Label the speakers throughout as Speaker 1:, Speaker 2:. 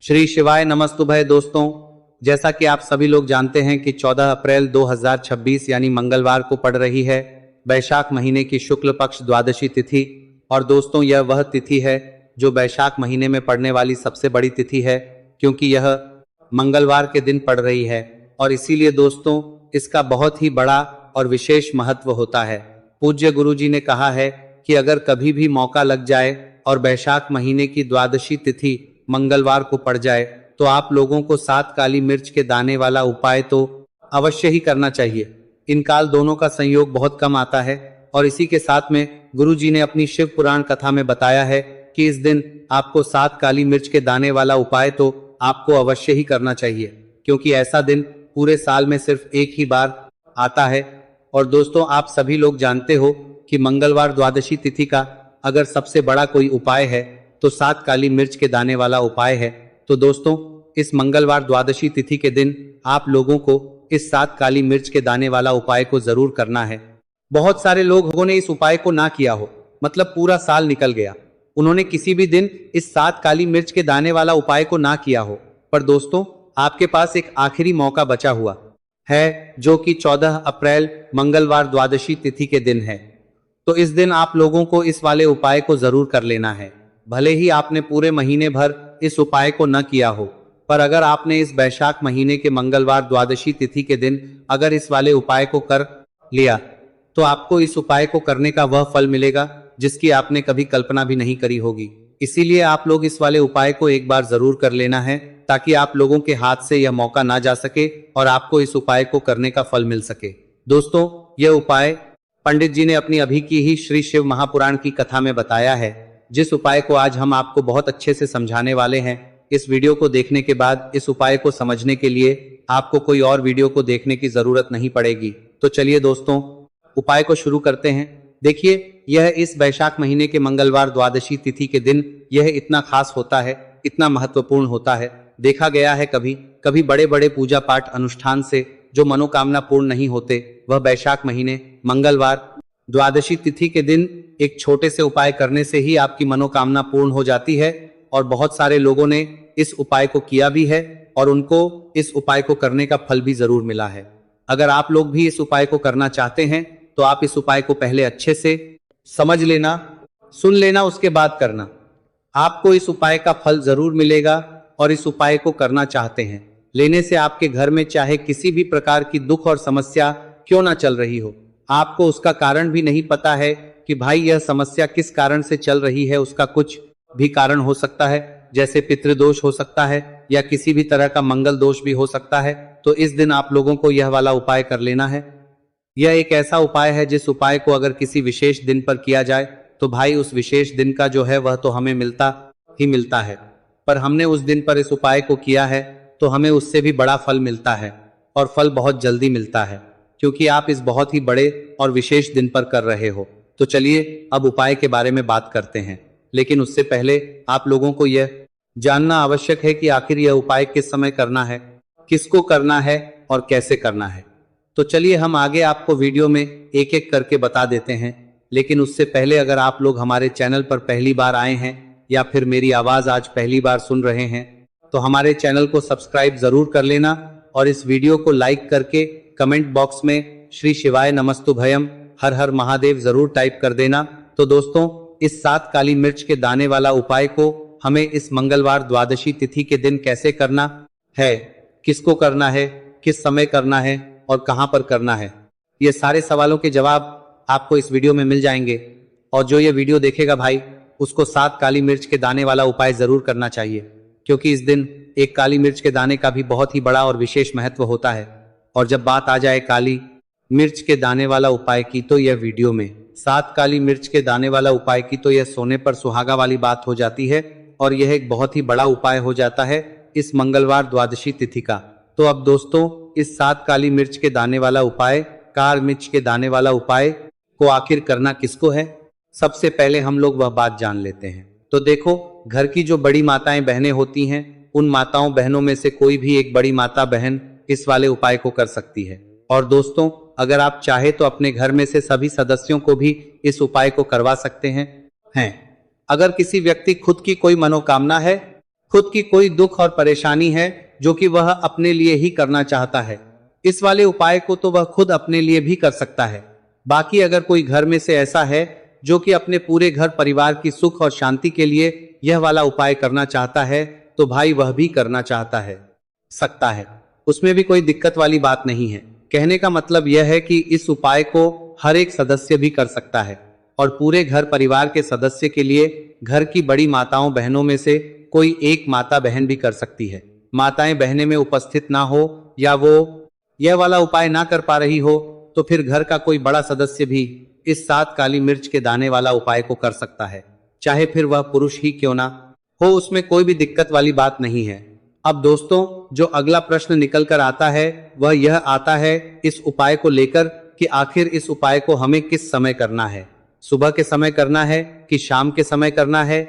Speaker 1: श्री शिवाय नमस्तुभय। दोस्तों, जैसा कि आप सभी लोग जानते हैं कि 14 अप्रैल 2026 यानी मंगलवार को पड़ रही है वैशाख महीने की शुक्ल पक्ष द्वादशी तिथि। और दोस्तों, यह वह तिथि है जो वैशाख महीने में पड़ने वाली सबसे बड़ी तिथि है, क्योंकि यह मंगलवार के दिन पड़ रही है और इसीलिए दोस्तों इसका बहुत ही बड़ा और विशेष महत्व होता है। पूज्य गुरु जी ने कहा है कि अगर कभी भी मौका लग जाए और वैशाख महीने की द्वादशी तिथि मंगलवार को पड़ जाए तो आप लोगों को 7 काली मिर्च के दाने वाला उपाय तो अवश्य ही करना चाहिए। इन काल दोनों का संयोग बहुत कम आता है और इसी के साथ में गुरु जी ने अपनी शिव पुराण कथा में बताया है कि इस दिन आपको 7 काली मिर्च के दाने वाला उपाय तो आपको अवश्य ही करना चाहिए, क्योंकि ऐसा दिन पूरे साल में सिर्फ एक ही बार आता है। और दोस्तों, आप सभी लोग जानते हो कि मंगलवार द्वादशी तिथि का अगर सबसे बड़ा कोई उपाय है तो 7 काली मिर्च के दाने वाला उपाय है। तो दोस्तों, इस मंगलवार द्वादशी तिथि के दिन आप लोगों को इस 7 काली मिर्च के दाने वाला उपाय को जरूर करना है। बहुत सारे लोगों ने इस उपाय को ना किया हो, मतलब पूरा साल निकल गया, उन्होंने किसी भी दिन इस 7 काली मिर्च के दाने वाला उपाय को ना किया हो। पर दोस्तों, आपके पास एक आखिरी मौका बचा हुआ है, जो कि 14 अप्रैल मंगलवार द्वादशी तिथि के दिन है। तो इस दिन आप लोगों को इस वाले उपाय को जरूर कर लेना है। भले ही आपने पूरे महीने भर इस उपाय को न किया हो, पर अगर आपने इस वैशाख महीने के मंगलवार द्वादशी तिथि के दिन अगर इस वाले उपाय को कर लिया तो आपको इस उपाय को करने का वह फल मिलेगा जिसकी आपने कभी कल्पना भी नहीं करी होगी। इसीलिए आप लोग इस वाले उपाय को एक बार जरूर कर लेना है, ताकि आप लोगों के हाथ से यह मौका ना जा सके और आपको इस उपाय को करने का फल मिल सके। दोस्तों, यह उपाय पंडित जी ने अपनी अभी की ही श्री शिव महापुराण की कथा में बताया है, जिस उपाय को आज हम आपको बहुत अच्छे से समझाने वाले हैं। इस वीडियो को देखने के बाद इस उपाय को समझने के लिए आपको कोई और वीडियो को देखने की जरूरत नहीं पड़ेगी। तो चलिए दोस्तों, उपाय को शुरू करते हैं। देखिए, यह इस वैशाख महीने के मंगलवार द्वादशी तिथि के दिन यह इतना खास होता है, इतना महत्वपूर्ण होता है। देखा गया है कभी कभी बड़े बड़े पूजा पाठ अनुष्ठान से जो मनोकामना पूर्ण नहीं होते, वह वैशाख महीने मंगलवार द्वादशी तिथि के दिन एक छोटे से उपाय करने से ही आपकी मनोकामना पूर्ण हो जाती है। और बहुत सारे लोगों ने इस उपाय को किया भी है और उनको इस उपाय को करने का फल भी जरूर मिला है। अगर आप लोग भी इस उपाय को करना चाहते हैं तो आप इस उपाय को पहले अच्छे से समझ लेना, सुन लेना, उसके बाद करना। आपको इस उपाय का फल जरूर मिलेगा। और इस उपाय को करना चाहते हैं, लेने से आपके घर में चाहे किसी भी प्रकार की दुख और समस्या क्यों ना चल रही हो, आपको उसका कारण भी नहीं पता है कि भाई यह समस्या किस कारण से चल रही है, उसका कुछ भी कारण हो सकता है, जैसे पितृदोष हो सकता है या किसी भी तरह का मंगल दोष भी हो सकता है। तो इस दिन आप लोगों को यह वाला उपाय कर लेना है। यह एक ऐसा उपाय है जिस उपाय को अगर किसी विशेष दिन पर किया जाए तो भाई उस विशेष दिन का जो है वह तो हमें मिलता ही मिलता है, पर हमने उस दिन पर इस उपाय को किया है तो हमें उससे भी बड़ा फल मिलता है और फल बहुत जल्दी मिलता है, क्योंकि आप इस बहुत ही बड़े और विशेष दिन पर कर रहे हो। तो चलिए अब उपाय के बारे में बात करते हैं, लेकिन उससे पहले आप लोगों को यह जानना आवश्यक है कि आखिर यह उपाय किस समय करना है, किसको करना है और कैसे करना है। तो चलिए हम आगे आपको वीडियो में एक एक करके बता देते हैं। लेकिन उससे पहले अगर आप लोग हमारे चैनल पर पहली बार आए हैं या फिर मेरी आवाज आज पहली बार सुन रहे हैं तो हमारे चैनल को सब्सक्राइब जरूर कर लेना और इस वीडियो को लाइक करके कमेंट बॉक्स में श्री शिवाय नमस्तुभयम हर हर महादेव जरूर टाइप कर देना। तो दोस्तों, इस 7 काली मिर्च के दाने वाला उपाय को हमें इस मंगलवार द्वादशी तिथि के दिन कैसे करना है, किसको करना है, किस समय करना है और कहां पर करना है, ये सारे सवालों के जवाब आपको इस वीडियो में मिल जाएंगे। और जो ये वीडियो देखेगा भाई, उसको 7 काली मिर्च के दाने वाला उपाय जरूर करना चाहिए, क्योंकि इस दिन एक काली मिर्च के दाने का भी बहुत ही बड़ा और विशेष महत्व होता है। और जब बात आ जाए काली मिर्च के दाने वाला उपाय की, तो यह वीडियो में 7 काली मिर्च के दाने वाला उपाय की तो यह सोने पर सुहागा वाली बात हो जाती है और यह एक बहुत ही बड़ा उपाय हो जाता है इस मंगलवार द्वादशी तिथि का। तो अब दोस्तों, इस 7 काली मिर्च के दाने वाला उपाय, काली मिर्च के दाने वाला उपाय को आखिर करना किसको है, सबसे पहले हम लोग वह बात जान लेते हैं। तो देखो, घर की जो बड़ी माताएं बहनें होती हैं, उन माताओं बहनों में से कोई भी एक बड़ी माता बहन इस वाले उपाय को कर सकती है। और दोस्तों, अगर आप चाहे तो अपने घर में से सभी सदस्यों को भी इस उपाय को करवा सकते हैं। अगर किसी व्यक्ति खुद की कोई मनोकामना है, खुद की कोई दुख और परेशानी है जो कि वह अपने लिए ही करना चाहता है, इस वाले उपाय को तो वह खुद अपने लिए भी कर सकता है। बाकी अगर कोई घर में से ऐसा है जो कि अपने पूरे घर परिवार की सुख और शांति के लिए यह वाला उपाय करना चाहता है, तो भाई वह भी करना चाहता है, सकता है, उसमें भी कोई दिक्कत वाली बात नहीं है। कहने का मतलब यह है कि इस उपाय को हर एक सदस्य भी कर सकता है और पूरे घर परिवार के सदस्य के लिए घर की बड़ी माताओं बहनों में से कोई एक माता बहन भी कर सकती है। माताएं बहनें में उपस्थित ना हो या वो यह वाला उपाय ना कर पा रही हो तो फिर घर का कोई बड़ा सदस्य भी इस 7 काली मिर्च के दाने वाला उपाय को कर सकता है, चाहे फिर वह पुरुष ही क्यों ना हो, उसमें कोई भी दिक्कत वाली बात नहीं है। अब दोस्तों, जो अगला प्रश्न निकल कर आता है वह यह आता है इस उपाय को लेकर कि आखिर इस उपाय को हमें किस समय करना है, सुबह के समय करना है कि शाम के समय करना है।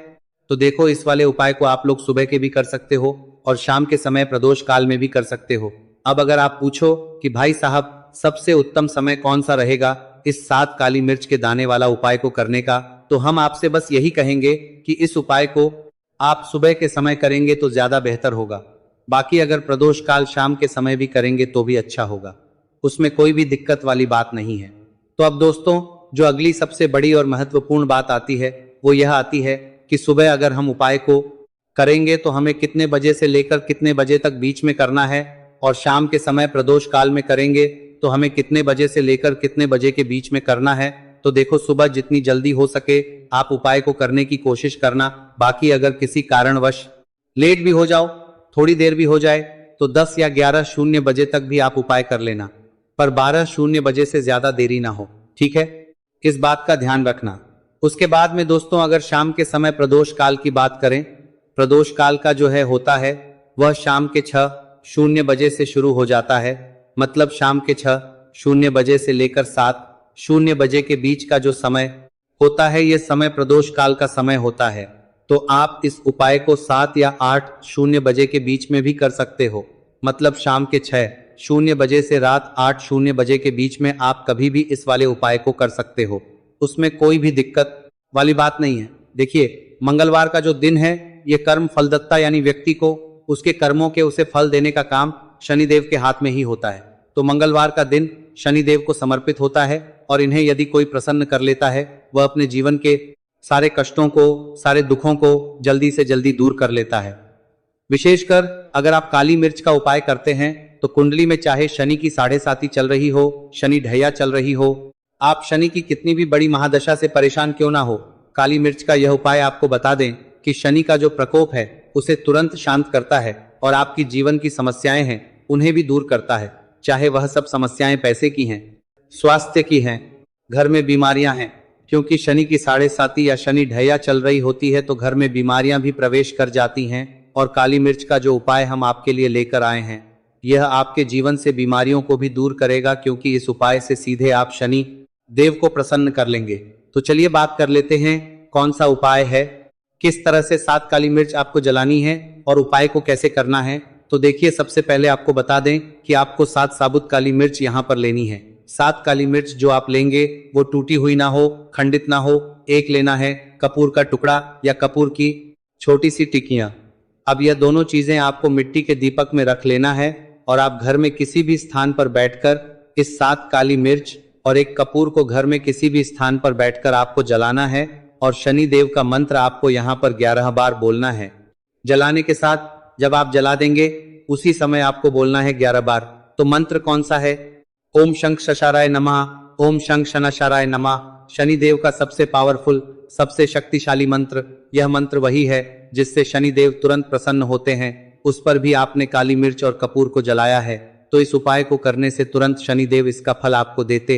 Speaker 1: तो देखो, इस वाले उपाय को आप लोग सुबह के भी कर सकते हो और शाम के समय प्रदोष काल में भी कर सकते हो। अब अगर आप पूछो कि भाई साहब सबसे उत्तम समय कौन सा रहेगा इस 7 काली मिर्च के दाने वाला उपाय को करने का, तो हम आपसे बस यही कहेंगे कि इस उपाय को आप सुबह के समय करेंगे तो ज्यादा बेहतर होगा। बाकी अगर प्रदोष काल शाम के समय भी करेंगे तो भी अच्छा होगा, उसमें कोई भी दिक्कत वाली बात नहीं है। तो अब दोस्तों, जो अगली सबसे बड़ी और महत्वपूर्ण बात आती है वो यह आती है कि सुबह अगर हम उपाय को करेंगे तो हमें कितने बजे से लेकर कितने बजे तक बीच में करना है, और शाम के समय प्रदोष काल में करेंगे तो हमें कितने बजे से लेकर कितने बजे के बीच में करना है। तो देखो, सुबह जितनी जल्दी हो सके आप उपाय को करने की कोशिश करना। बाकी अगर किसी कारणवश लेट भी हो जाओ, थोड़ी देर भी हो जाए, तो 10 या 11:00 बजे तक भी आप उपाय कर लेना, पर 12:00 बजे से ज्यादा देरी ना हो, ठीक है, इस बात का ध्यान रखना। उसके बाद में दोस्तों, अगर शाम के समय प्रदोष काल की बात करें, प्रदोष काल का जो है होता है वह शाम के 6:00 बजे से शुरू हो जाता है। मतलब शाम के 6:00 बजे से लेकर 7:00 बजे के बीच का जो समय होता है, यह समय प्रदोष काल का समय होता है। तो आप इस उपाय को 7 या 8:00 बजे के बीच में भी कर सकते हो। मतलब शाम के 6:00 बजे से रात 8:00 बजे के बीच में आप कभी भी इस वाले उपाय को कर सकते हो, उसमें कोई भी दिक्कत वाली बात नहीं है। देखिए, मंगलवार का जो दिन है ये कर्म फलदत्ता, यानी व्यक्ति को उसके कर्मों के उसे फल देने का काम शनिदेव के हाथ में ही होता है। तो मंगलवार का दिन शनिदेव को समर्पित होता है और इन्हें यदि कोई प्रसन्न कर लेता है, वह अपने जीवन के सारे कष्टों को, सारे दुखों को जल्दी से जल्दी दूर कर लेता है। विशेषकर अगर आप काली मिर्च का उपाय करते हैं तो कुंडली में चाहे शनि की 7.5 चल रही हो, शनि ढैया चल रही हो, आप शनि की कितनी भी बड़ी महादशा से परेशान क्यों ना हो, काली मिर्च का यह उपाय आपको बता दें कि शनि का जो प्रकोप है उसे तुरंत शांत करता है और आपकी जीवन की समस्याएं हैं उन्हें भी दूर करता है। चाहे वह सब समस्याएं पैसे की हैं, स्वास्थ्य की हैं, घर में बीमारियां हैं, क्योंकि शनि की 7.5 या शनि ढैया चल रही होती है तो घर में बीमारियां भी प्रवेश कर जाती हैं। और काली मिर्च का जो उपाय हम आपके लिए लेकर आए हैं यह आपके जीवन से बीमारियों को भी दूर करेगा, क्योंकि इस उपाय से सीधे आप शनि देव को प्रसन्न कर लेंगे। तो चलिए बात कर लेते हैं कौन सा उपाय है, किस तरह से 7 काली मिर्च आपको जलानी है और उपाय को कैसे करना है। तो देखिए, सबसे पहले आपको बता दें कि आपको 7 साबुत काली मिर्च यहाँ पर लेनी है। 7 काली मिर्च जो आप लेंगे वो टूटी हुई ना हो, खंडित ना हो। एक लेना है कपूर का टुकड़ा या कपूर की छोटी सी टिक्कियां। अब यह दोनों चीजें आपको मिट्टी के दीपक में रख लेना है और आप घर में किसी भी स्थान पर बैठकर इस 7 काली मिर्च और एक कपूर को घर में किसी भी स्थान पर बैठकर आपको जलाना है और शनि देव का मंत्र आपको यहाँ पर 11 बार बोलना है। जलाने के साथ जब आप जला देंगे उसी समय आपको बोलना है 11 बार। तो मंत्र कौन सा है? ओम शंख शशाराय नमः, ओम शंख शनशाराय नमः। शनिदेव का सबसे पावरफुल, सबसे शक्तिशाली मंत्र। यह मंत्र वही है जिससे शनिदेव तुरंत प्रसन्न होते हैं। उस पर भी आपने काली मिर्च और कपूर को जलाया है, तो इस उपाय को करने से तुरंत शनिदेव इसका फल आपको देते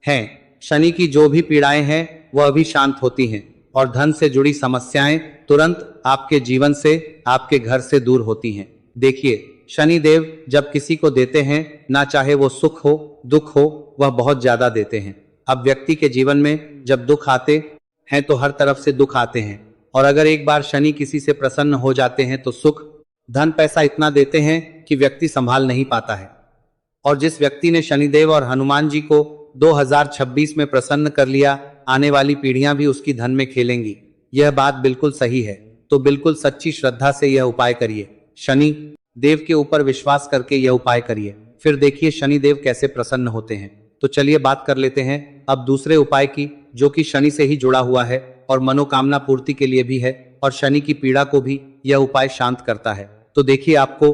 Speaker 1: हैं। शनि की जो भी पीड़ाएं हैं वह भी शांत होती हैं और धन से जुड़ी समस्याएं तुरंत आपके जीवन से, आपके घर से दूर होती हैं। देखिए, शनिदेव जब किसी को देते हैं, ना चाहे वो सुख हो दुख हो, वह बहुत ज्यादा देते हैं। अब व्यक्ति के जीवन में जब दुख आते हैं तो हर तरफ से दुख आते हैं, और अगर एक बार शनि किसी से प्रसन्न हो जाते हैं तो सुख, धन, पैसा इतना देते हैं कि व्यक्ति संभाल नहीं पाता है। और जिस व्यक्ति ने शनिदेव और हनुमान जी को 2026 में प्रसन्न कर लिया, आने वाली पीढ़ियां भी उसकी धन में खेलेंगी। यह बात बिल्कुल सही है। तो बिल्कुल सच्ची श्रद्धा से यह उपाय करिए। शनि देव के ऊपर विश्वास करके यह उपाय करिए, फिर देखिए शनि देव कैसे प्रसन्न होते हैं। तो चलिए बात कर लेते हैं अब दूसरे उपाय की, जो कि शनि से ही जुड़ा हुआ है और मनोकामना पूर्ति के लिए भी है, और शनि की पीड़ा को भी यह उपाय शांत करता है। तो देखिए, आपको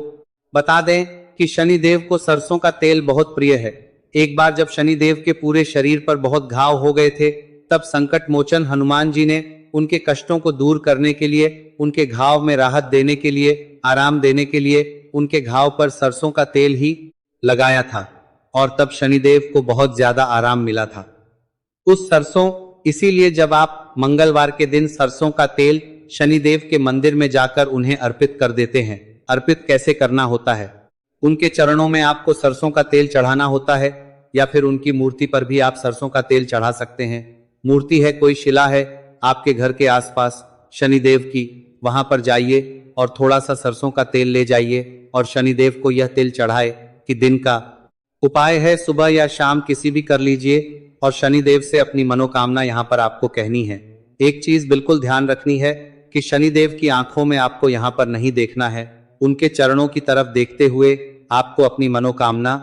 Speaker 1: बता दें कि शनि देव को सरसों का तेल बहुत प्रिय है। एक बार जब शनि देव के पूरे शरीर पर बहुत घाव हो गए थे, तब संकट मोचन हनुमान जी ने उनके कष्टों को दूर करने के लिए, उनके घाव में राहत देने के लिए, आराम देने के लिए उनके घाव पर सरसों का तेल ही लगाया था, और तब शनिदेव को बहुत ज्यादा आराम मिला था। उस सरसों इसीलिए जब आप मंगलवार के दिन सरसों का तेल शनिदेव के मंदिर में जाकर उन्हें अर्पित कर देते हैं। अर्पित कैसे करना होता है? उनके चरणों में आपको सरसों का तेल चढ़ाना होता है, या फिर उनकी मूर्ति पर भी आप सरसों का तेल चढ़ा सकते हैं। मूर्ति है, कोई शिला है आपके घर के आसपास शनिदेव की, वहां पर जाइए और थोड़ा सा सरसों का तेल ले जाइए और शनिदेव को यह तेल चढ़ाए। कि दिन का उपाय है, सुबह या शाम किसी भी कर लीजिए, और शनिदेव से अपनी मनोकामना यहाँ पर आपको कहनी है। एक चीज बिल्कुल ध्यान रखनी है कि शनिदेव की आंखों में आपको यहाँ पर नहीं देखना है, उनके चरणों की तरफ देखते हुए आपको अपनी मनोकामना,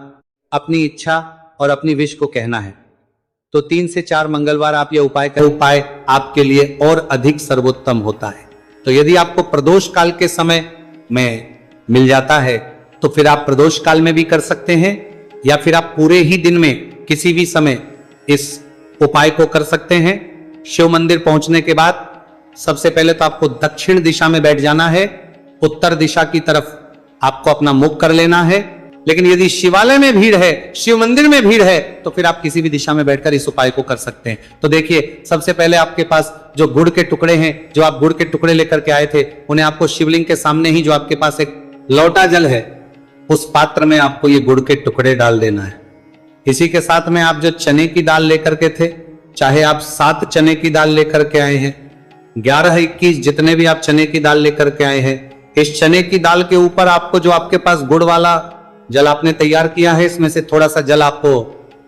Speaker 1: अपनी इच्छा और अपनी विश को कहना है। तो 3 से 4 मंगलवार आप यह उपाय करें, उपाय आपके लिए और अधिक सर्वोत्तम होता है। तो यदि आपको प्रदोष काल के समय में मिल जाता है तो फिर आप प्रदोष काल में भी कर सकते हैं, या फिर आप पूरे ही दिन में किसी भी समय इस उपाय को कर सकते हैं। शिव मंदिर पहुंचने के बाद सबसे पहले तो आपको दक्षिण दिशा में बैठ जाना है, उत्तर दिशा की तरफ आपको अपना मुख कर लेना है। लेकिन यदि शिवालय में भीड़ है, शिव मंदिर में भीड़ है, तो फिर आप किसी भी दिशा में बैठकर इस उपाय को कर सकते हैं। तो देखिए, सबसे पहले आपके पास जो गुड़ के टुकड़े हैं, जो आप गुड़ के टुकड़े लेकर के आए थे, उन्हें आपको शिवलिंग के सामने ही जो आपके पास एक लौटा जल है, उस पात्र में आपको ये गुड़ के टुकड़े डाल देना है। इसी के साथ में आप जो चने की दाल लेकर के थे, चाहे आप 7 चने की दाल लेकर के आए हैं, 11, 21 जितने भी आप चने की दाल लेकर के आए हैं, इस चने की दाल के ऊपर आपको जो आपके पास गुड़ वाला जल आपने तैयार किया है, इसमें से थोड़ा सा जल आपको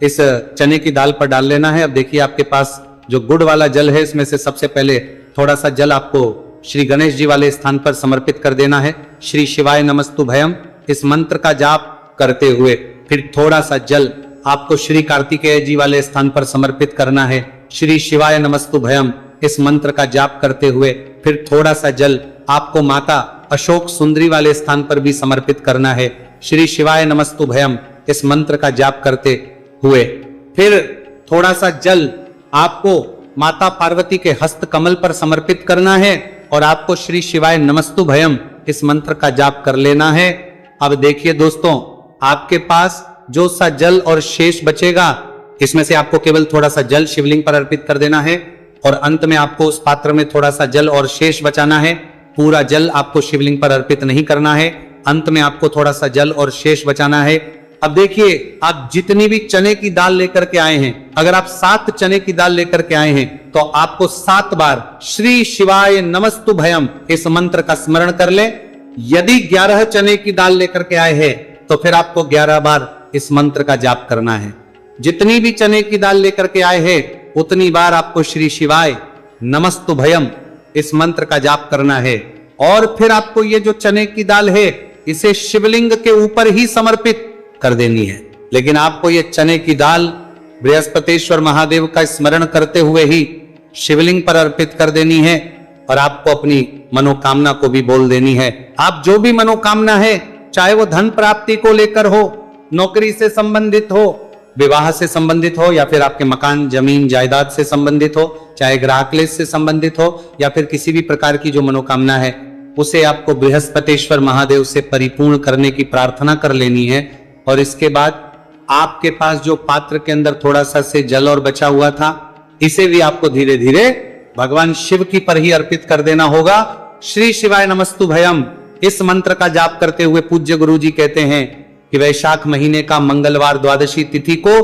Speaker 1: इस चने की दाल पर डाल लेना है। अब देखिए, आपके पास जो गुड़ वाला जल है, इसमें से सबसे पहले थोड़ा सा जल आपको श्री गणेश जी वाले स्थान पर समर्पित कर देना है। श्री शिवाय नमस्तुभयम इस मंत्र का जाप करते हुए फिर थोड़ा सा जल आपको श्री कार्तिकेय जी वाले स्थान पर समर्पित करना है। श्री शिवाय नमस्तुभयम इस मंत्र का जाप करते हुए फिर थोड़ा सा जल आपको माता अशोक सुंदरी वाले स्थान पर भी समर्पित करना है। श्री शिवाय नमस्तुभयम इस मंत्र का जाप करते हुए फिर थोड़ा सा जल आपको माता पार्वती के हस्त कमल पर समर्पित करना है, और आपको श्री शिवाय नमस्तुभयम इस मंत्र का जाप कर लेना है। अब देखिए दोस्तों, आपके पास जो सा जल और शेष बचेगा, इसमें से आपको केवल थोड़ा सा जल शिवलिंग पर अर्पित कर देना है, और अंत में आपको उस पात्र में थोड़ा सा जल और शेष बचाना है। पूरा जल आपको शिवलिंग पर अर्पित नहीं करना है, अंत में आपको थोड़ा सा जल और शेष बचाना है। अब देखिए, आप जितनी भी चने की दाल लेकर के आए हैं, अगर आप 7 चने की दाल लेकर के आए हैं, तो आपको 7 बार श्री शिवाय नमस्तुभयम इस मंत्र का स्मरण कर ले। यदि 11 चने की दाल लेकर के आए हैं, तो फिर आपको 11 बार इस मंत्र का जाप करना है। जितनी भी चने की दाल लेकर के आए हैं, उतनी बार आपको श्री शिवाय नमस्तुभयम इस मंत्र का जाप करना है। और फिर आपको ये जो चने की दाल है, इसे शिवलिंग के ऊपर ही समर्पित कर देनी है। लेकिन आपको ये चने की दाल बृहस्पतिश्वर महादेव का स्मरण करते हुए ही शिवलिंग पर अर्पित कर देनी है, और आपको अपनी मनोकामना को भी बोल देनी है। आप जो भी मनोकामना है, चाहे वो धन प्राप्ति को लेकर हो, नौकरी से संबंधित हो, विवाह से संबंधित हो, या फिर आपके मकान जमीन जायदाद से संबंधित हो, चाहे ग्राहक क्लेश से संबंधित हो, या फिर किसी भी प्रकार की जो मनोकामना है, उसे आपको बृहस्पतिश्वर महादेव से परिपूर्ण करने की प्रार्थना कर लेनी है। और इसके बाद आपके पास जो पात्र के अंदर थोड़ा सा से जल और बचा हुआ था, इसे भी आपको धीरे धीरे भगवान शिव की पर ही अर्पित कर देना होगा। श्री शिवाय नमस्तुभयम इस मंत्र का जाप करते हुए पूज्य गुरु जी कहते हैं कि वैशाख महीने का मंगलवार द्वादशी तिथि को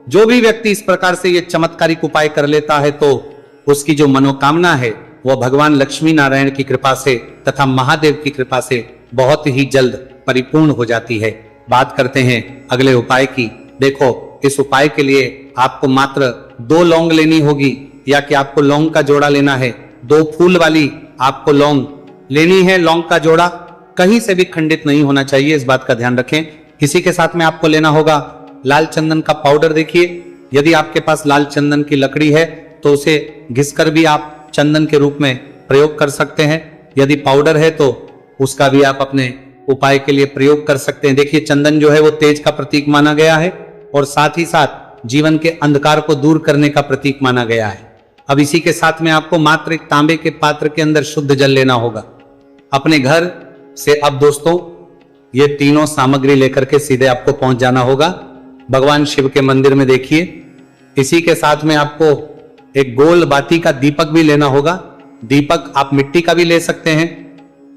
Speaker 1: जो भी व्यक्ति इस प्रकार से ये चमत्कारिक उपाय कर लेता है, तो उसकी जो मनोकामना है वह भगवान लक्ष्मी नारायण की कृपा से तथा महादेव की कृपा से बहुत ही जल्द परिपूर्ण हो जाती है। बात करते हैं अगले उपाय की। देखो, इस उपाय के लिए आपको मात्र 2 लौंग लेनी होगी, या कि आपको लौंग का जोड़ा लेना है। 2 फूल वाली आपको लौंग लेनी है लौंग का जोड़ा, कहीं से भी खंडित नहीं होना चाहिए, इस बात का ध्यान रखें। इसी के साथ में आपको लेना होगा लाल चंदन का पाउडर। देखिए, यदि आपके पास लाल चंदन की लकड़ी है तो उसे घिसकर भी आप चंदन के रूप में प्रयोग कर सकते हैं। यदि पाउडर है तो उसका भी आप अपने उपाय के लिए प्रयोग कर सकते हैं। देखिए, चंदन जो है वो तेज का प्रतीक माना गया है और साथ ही साथ जीवन के अंधकार को दूर करने का प्रतीक माना गया है। अब इसी के साथ में आपको मात्र एक तांबे के पात्र के अंदर शुद्ध जल लेना होगा अपने घर से। अब दोस्तों, ये तीनों सामग्री लेकर के सीधे आपको पहुंच जाना होगा भगवान शिव के मंदिर में। देखिए, इसी के साथ में आपको एक गोल बाती का दीपक भी लेना होगा। दीपक आप मिट्टी का भी ले सकते हैं,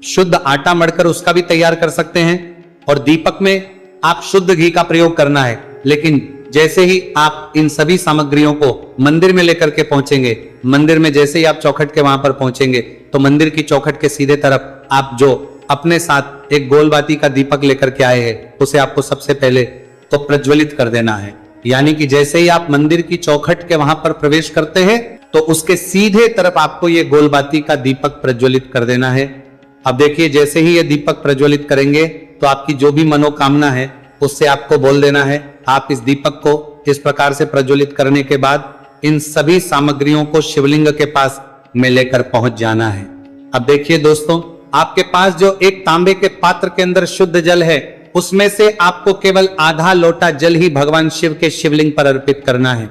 Speaker 1: शुद्ध आटा मढ़कर उसका भी तैयार कर सकते हैं, और दीपक में आप शुद्ध घी का प्रयोग करना है। लेकिन जैसे ही आप इन सभी सामग्रियों को मंदिर में लेकर के पहुंचेंगे, मंदिर में जैसे ही आप चौखट के वहां पर पहुंचेंगे तो मंदिर की चौखट के सीधे तरफ आप जो अपने साथ एक गोलबाती का दीपक लेकर के आए हैं उसे आपको सबसे पहले तो प्रज्वलित कर देना है। यानी कि जैसे ही आप मंदिर की चौखट के वहां पर प्रवेश करते हैं तो उसके सीधे तरफ आपको ये गोलबाती का दीपक प्रज्वलित कर देना है। अब देखिए, जैसे ही ये दीपक प्रज्वलित करेंगे तो आपकी जो भी मनोकामना है उससे आपको बोल देना है। आप इस दीपक को इस प्रकार से प्रज्वलित करने के बाद इन सभी सामग्रियों को शिवलिंग के पास में लेकर पहुंच जाना है। अब देखिए दोस्तों, आपके पास जो एक तांबे के पात्र के अंदर शुद्ध जल है उसमें से आपको केवल आधा लोटा जल ही भगवान शिव के शिवलिंग पर अर्पित करना है।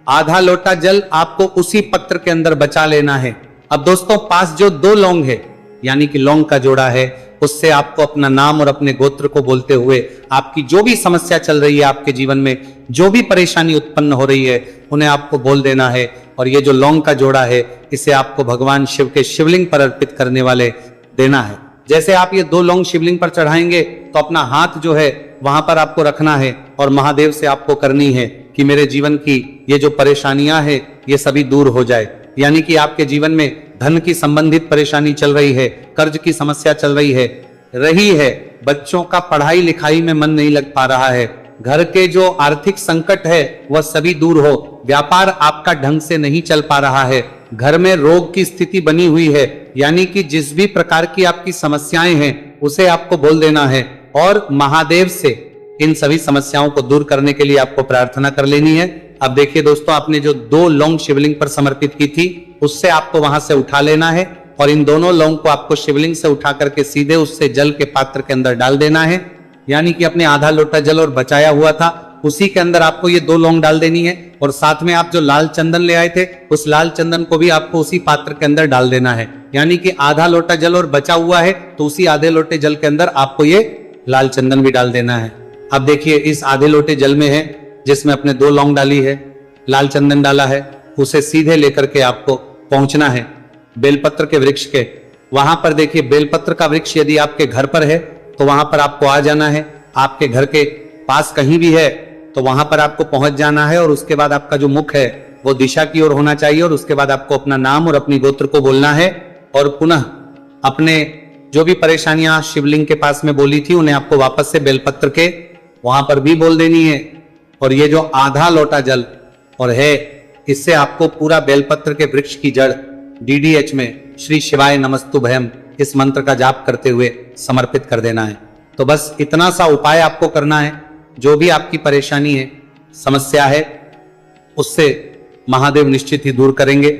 Speaker 1: आधा लोटा जल आपको उसी पत्र के अंदर बचा लेना है। अब दोस्तों, पास जो 2 लौंग है यानी कि लौंग का जोड़ा है, उससे आपको अपना नाम और अपने गोत्र को बोलते हुए आपकी जो भी समस्या चल रही है, आपके जीवन में जो भी परेशानी उत्पन्न हो रही है, उन्हें आपको बोल देना है। और ये जो लौंग का जोड़ा है इसे आपको भगवान शिव के शिवलिंग पर अर्पित करने वाले देना है। जैसे आप ये 2 लौंग शिवलिंग पर चढ़ाएंगे तो अपना हाथ जो है वहां पर आपको रखना है और महादेव से आपको करनी है कि मेरे जीवन की ये जो परेशानियां हैं ये सभी दूर हो जाए। यानी कि आपके जीवन में धन की संबंधित परेशानी चल रही है, कर्ज की समस्या चल रही है, बच्चों का पढ़ाई लिखाई में मन नहीं लग पा रहा है, घर के जो आर्थिक संकट है वह सभी दूर हो, व्यापार आपका ढंग से नहीं चल पा रहा है, घर में रोग की स्थिति बनी हुई है, यानी कि जिस भी प्रकार की आपकी समस्याएं हैं उसे आपको बोल देना है और महादेव से इन सभी समस्याओं को दूर करने के लिए आपको प्रार्थना कर लेनी है। अब देखिए दोस्तों, आपने जो 2 लौंग शिवलिंग पर समर्पित की थी उससे आपको वहां से उठा लेना है और इन दोनों लौंग को आपको शिवलिंग से उठा करके सीधे उससे जल के पात्र के अंदर डाल देना है। यानी कि अपने आधा लोटा जल और बचाया हुआ था उसी के अंदर आपको ये 2 लौंग डाल देनी है और साथ में आप जो लाल चंदन ले आए थे उस लाल चंदन को भी आपको उसी पात्र के अंदर डाल देना है। यानी कि आधा लोटा जल और बचा हुआ है तो उसी आधे लोटे जल के अंदर आपको ये लाल चंदन भी डाल देना है। अब देखिए, इस आधे लोटे जल में है जिसमें अपने 2 लौंग डाली है, लाल चंदन डाला है, उसे सीधे लेकर के आपको पहुंचना है बेलपत्र के वृक्ष के। वहां पर देखिए, बेलपत्र का वृक्ष यदि आपके घर पर है तो वहां पर आपको आ जाना है। आपके घर के पास कहीं भी है तो वहां पर आपको पहुंच जाना है और उसके बाद आपका जो मुख है वो दिशा की ओर होना चाहिए और उसके बाद आपको अपना नाम और अपनी गोत्र को बोलना है और पुनः अपने जो भी परेशानियां शिवलिंग के पास में बोली थी उन्हें आपको वापस से बेलपत्र के वहां पर भी बोल देनी है। और ये जो आधा लोटा जल और है इससे आपको पूरा बेलपत्र के वृक्ष की जड़ DDH में श्री शिवाय नमस्तुभयम इस मंत्र का जाप करते हुए समर्पित कर देना है। तो बस इतना सा उपाय आपको करना है। जो भी आपकी परेशानी है, समस्या है, उससे महादेव निश्चित ही दूर करेंगे।